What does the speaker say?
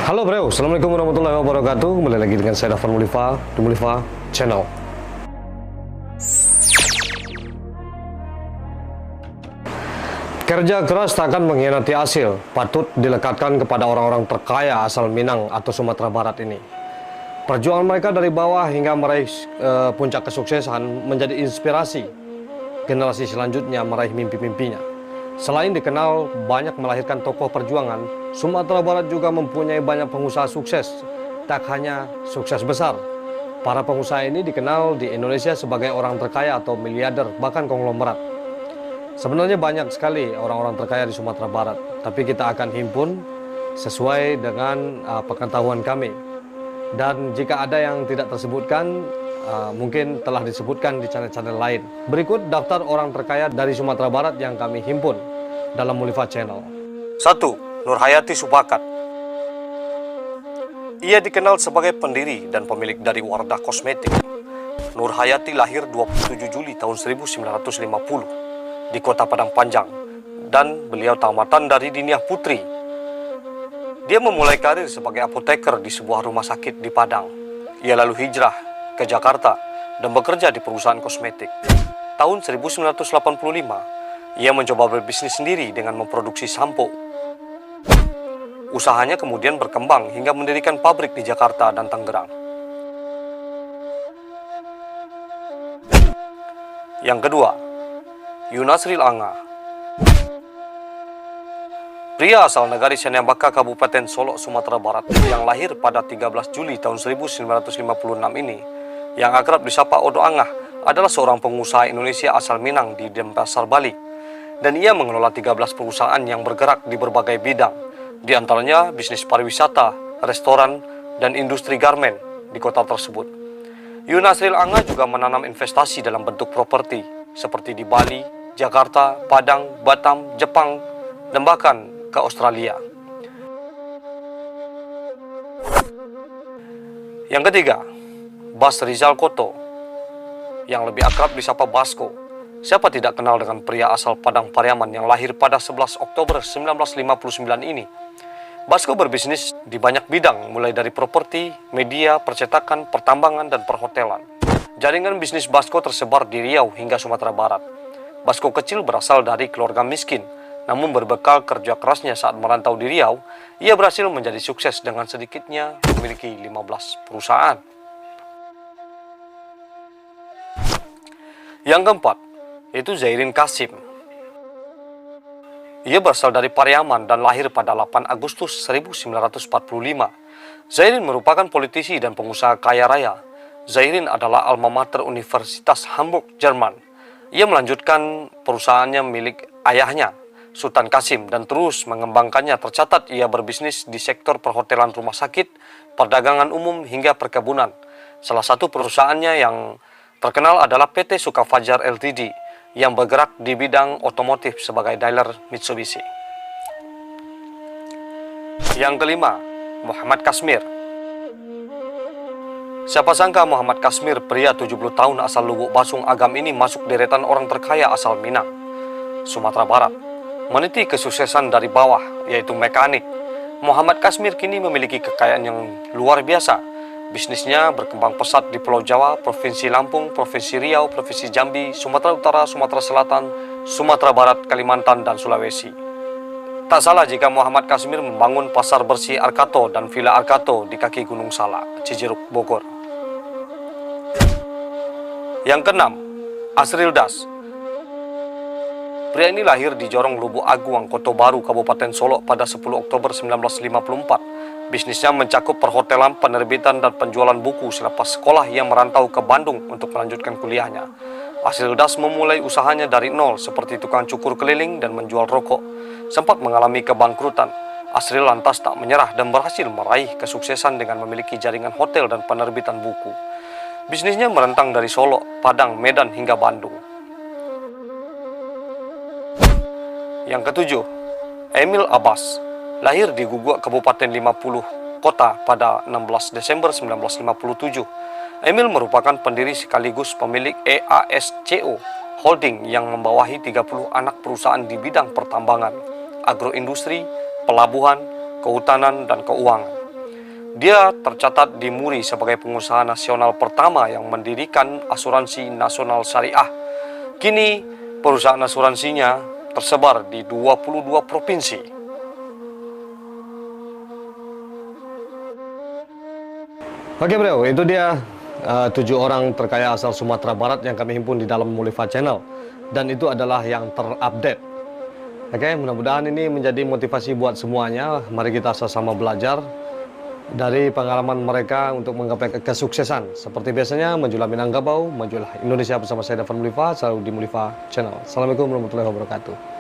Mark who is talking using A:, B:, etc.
A: Halo bro, Assalamualaikum warahmatullahi wabarakatuh. Kembali lagi dengan saya Dafan Mulifa di Mulifa Channel. Kerja keras tak akan mengkhianati hasil, patut dilekatkan kepada orang-orang terkaya asal Minang atau Sumatera Barat ini. Perjuangan mereka dari bawah hingga meraih puncak kesuksesan menjadi inspirasi generasi selanjutnya meraih mimpi-mimpinya. Selain dikenal banyak melahirkan tokoh perjuangan, Sumatera Barat juga mempunyai banyak pengusaha sukses. Tak hanya sukses besar, para pengusaha ini dikenal di Indonesia sebagai orang terkaya atau miliarder, bahkan konglomerat. Sebenarnya banyak sekali orang-orang terkaya di Sumatera Barat, tapi kita akan himpun sesuai dengan pengetahuan kami. Dan jika ada yang tidak tersebutkan, mungkin telah disebutkan di channel-channel lain. Berikut daftar orang terkaya dari Sumatera Barat yang kami himpun dalam Mulifa Channel. 1. Nurhayati Subakat. Ia dikenal sebagai pendiri dan pemilik dari Wardah Kosmetik. Nurhayati lahir 27 Juli tahun 1950 di kota Padang Panjang, dan beliau tamatan dari Diniah Putri. Dia memulai karir sebagai apoteker di sebuah rumah sakit di Padang. Ia lalu hijrah ke Jakarta dan bekerja di perusahaan kosmetik. Tahun 1985, ia mencoba berbisnis sendiri dengan memproduksi sampo. Usahanya kemudian berkembang hingga mendirikan pabrik di Jakarta dan Tangerang. Yang kedua, Yunasril Anga. Pria asal Negari Seniambaka, Kabupaten Solok, Sumatera Barat yang lahir pada 13 Juli tahun 1956 ini, yang akrab disapa Odo Angah, adalah seorang pengusaha Indonesia asal Minang di Denpasar, Bali. Dan ia mengelola 13 perusahaan yang bergerak di berbagai bidang, di antaranya bisnis pariwisata, restoran, dan industri garmen di kota tersebut. Yunasril Anga juga menanam investasi dalam bentuk properti, seperti di Bali, Jakarta, Padang, Batam, Jepang, dan bahkan ke Australia. Yang ketiga, Bas Rizal Koto, yang lebih akrab disapa Basko. Siapa tidak kenal dengan pria asal Padang Pariaman yang lahir pada 11 Oktober 1959 ini. Basko berbisnis di banyak bidang, mulai dari properti, media, percetakan, pertambangan, dan perhotelan. Jaringan bisnis Basko tersebar di Riau hingga Sumatera Barat. Basko kecil berasal dari keluarga miskin, namun berbekal kerja kerasnya saat merantau di Riau, ia berhasil menjadi sukses dengan sedikitnya memiliki 15 perusahaan. Yang keempat, yaitu Zairin Kasim. Ia berasal dari Pariaman dan lahir pada 8 Agustus 1945. Zairin merupakan politisi dan pengusaha kaya raya. Zairin adalah alma mater Universitas Hamburg, Jerman. Ia melanjutkan perusahaannya milik ayahnya, Sultan Kasim, dan terus mengembangkannya. Tercatat ia berbisnis di sektor perhotelan, rumah sakit, perdagangan umum, hingga perkebunan. Salah satu perusahaannya yang terkenal adalah PT Sukafajar Ltd yang bergerak di bidang otomotif sebagai dealer Mitsubishi. Yang kelima, Muhammad Kasmir. Siapa sangka Muhammad Kasmir, pria 70 tahun asal Lubuk Basung Agam ini masuk deretan orang terkaya asal Minang, Sumatera Barat. Meniti kesuksesan dari bawah, yaitu mekanik. Muhammad Kasmir kini memiliki kekayaan yang luar biasa. Bisnisnya berkembang pesat di Pulau Jawa, Provinsi Lampung, Provinsi Riau, Provinsi Jambi, Sumatera Utara, Sumatera Selatan, Sumatera Barat, Kalimantan, dan Sulawesi. Tak salah jika Muhammad Kasmir membangun pasar bersih Arkato dan Villa Arkato di kaki Gunung Salak, Cijeruk, Bogor. Yang keenam, Asril Das. Pria ini lahir di Jorong Lubuk Aguang, Kota Baru, Kabupaten Solok pada 10 Oktober 1954. Bisnisnya mencakup perhotelan, penerbitan, dan penjualan buku selepas sekolah yang merantau ke Bandung untuk melanjutkan kuliahnya. Asril Das memulai usahanya dari nol seperti tukang cukur keliling dan menjual rokok. Sempat mengalami kebangkrutan, Asril lantas tak menyerah dan berhasil meraih kesuksesan dengan memiliki jaringan hotel dan penerbitan buku. Bisnisnya merentang dari Solo, Padang, Medan, hingga Bandung. Yang ketujuh, Emil Abbas. Lahir di Guguk, Kabupaten 50 Kota pada 16 Desember 1957. Emil merupakan pendiri sekaligus pemilik EASCO Holding yang membawahi 30 anak perusahaan di bidang pertambangan, agroindustri, pelabuhan, kehutanan, dan keuangan. Dia tercatat di Muri sebagai pengusaha nasional pertama yang mendirikan asuransi nasional syariah. Kini, perusahaan asuransinya tersebar di 22 provinsi. Oke bro, itu dia 7 orang terkaya asal Sumatera Barat yang kami himpun di dalam Mulifa Channel. Dan itu adalah yang terupdate. Oke, mudah-mudahan ini menjadi motivasi buat semuanya. Mari kita sama-sama belajar dari pengalaman mereka untuk menggapai kesuksesan. Seperti biasanya, majulah Minangkabau, majulah Indonesia bersama saya Davan Mulifa, selalu di Mulifa Channel. Assalamualaikum warahmatullahi wabarakatuh.